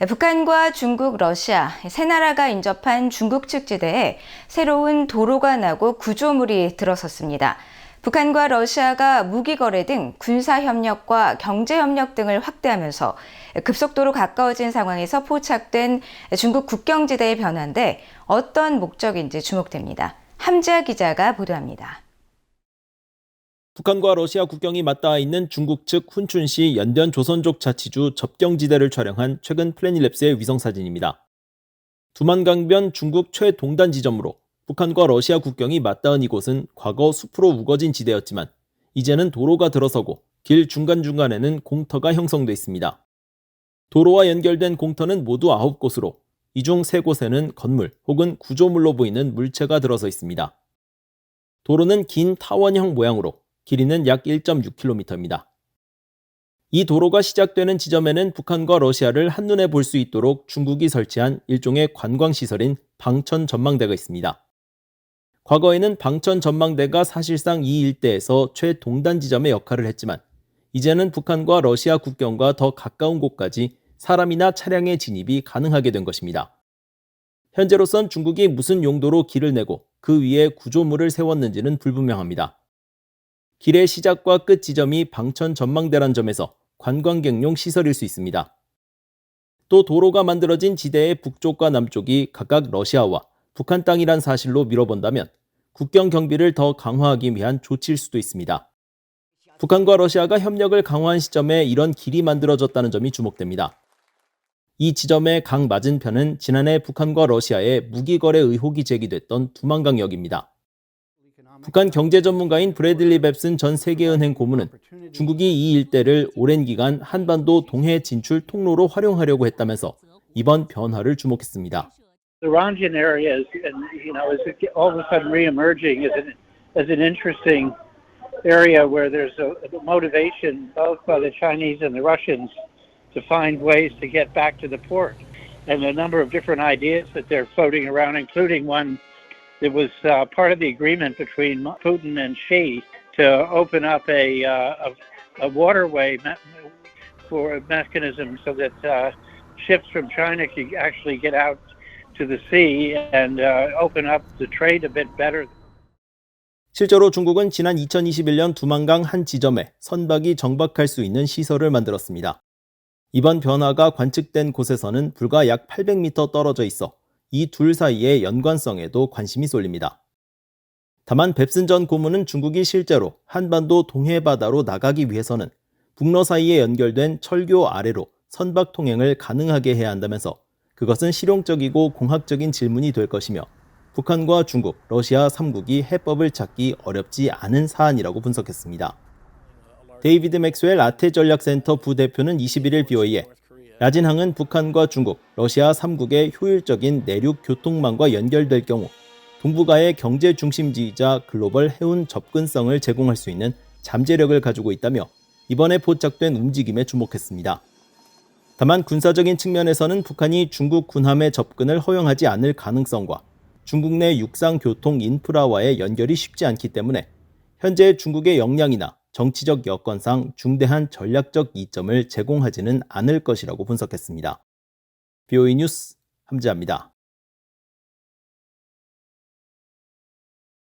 북한과 중국, 러시아 세 나라가 인접한 중국 측 지대에 새로운 도로가 나고 구조물이 들어섰습니다. 북한과 러시아가 무기 거래 등 군사 협력과 경제 협력 등을 확대하면서 급속도로 가까워진 상황에서 포착된 중국 국경지대의 변화인데 어떤 목적인지 주목됩니다. 함지아 기자가 보도합니다. 북한과 러시아 국경이 맞닿아 있는 중국 측 훈춘시 연변 조선족 자치주 접경지대를 촬영한 최근 플래닛랩스의 위성사진입니다. 두만강변 중국 최동단 지점으로 북한과 러시아 국경이 맞닿은 이곳은 과거 숲으로 우거진 지대였지만 이제는 도로가 들어서고 길 중간중간에는 공터가 형성돼 있습니다. 도로와 연결된 공터는 모두 9곳으로 이 중 3곳에는 건물 혹은 구조물로 보이는 물체가 들어서 있습니다. 도로는 긴 타원형 모양으로 길이는 약 1.6km입니다. 이 도로가 시작되는 지점에는 북한과 러시아를 한눈에 볼 수 있도록 중국이 설치한 일종의 관광시설인 방천 전망대가 있습니다. 과거에는 방천 전망대가 사실상 이 일대에서 최동단 지점의 역할을 했지만 이제는 북한과 러시아 국경과 더 가까운 곳까지 사람이나 차량의 진입이 가능하게 된 것입니다. 현재로선 중국이 무슨 용도로 길을 내고 그 위에 구조물을 세웠는지는 불분명합니다. 길의 시작과 끝 지점이 방천 전망대란 점에서 관광객용 시설일 수 있습니다. 또 도로가 만들어진 지대의 북쪽과 남쪽이 각각 러시아와 북한 땅이란 사실로 미뤄본다면 국경 경비를 더 강화하기 위한 조치일 수도 있습니다. 북한과 러시아가 협력을 강화한 시점에 이런 길이 만들어졌다는 점이 주목됩니다. 이 지점의 강 맞은편은 지난해 북한과 러시아의 무기 거래 의혹이 제기됐던 두만강역입니다. 북한 경제 전문가인 브래들리 뱁슨 전 세계은행 고문은 중국이 이 일대를 오랜 기간 한반도 동해 진출 통로로 활용하려고 했다면서 이번 변화를 주목했습니다. The Rangian area is all of a sudden reemerging as an interesting area where there's a motivation both by the Chinese and the Russians to find ways to get back to the port, and a number of different ideas that they're floating around, including one that was part of the agreement between Putin and Xi to open up a waterway for a mechanism so that ships from China could actually get out to the sea and open up the trade a bit better. 실제로 중국은 지난 2021년 두만강 한 지점에 선박이 정박할 수 있는 시설을 만들었습니다. 이번 변화가 관측된 곳에서는 불과 약 800m 떨어져 있어 이 둘 사이의 연관성에도 관심이 쏠립니다. 다만 뱁슨 전 고문은 중국이 실제로 한반도 동해바다로 나가기 위해서는 북러 사이에 연결된 철교 아래로 선박 통행을 가능하게 해야 한다면서 그것은 실용적이고 공학적인 질문이 될 것이며 북한과 중국, 러시아 3국이 해법을 찾기 어렵지 않은 사안이라고 분석했습니다. 데이비드 맥스웰 아태전략센터 부대표는 21일 BOE에 야진항은 북한과 중국, 러시아 3국의 효율적인 내륙 교통망과 연결될 경우 동북아의 경제 중심지이자 글로벌 해운 접근성을 제공할 수 있는 잠재력을 가지고 있다며 이번에 포착된 움직임에 주목했습니다. 다만 군사적인 측면에서는 북한이 중국 군함의 접근을 허용하지 않을 가능성과 중국 내 육상 교통 인프라와의 연결이 쉽지 않기 때문에 현재 중국의 역량이나 정치적 여건상 중대한 전략적 이점을 제공하지는 않을 것이라고 분석했습니다. BOE 뉴스 함지아입니다.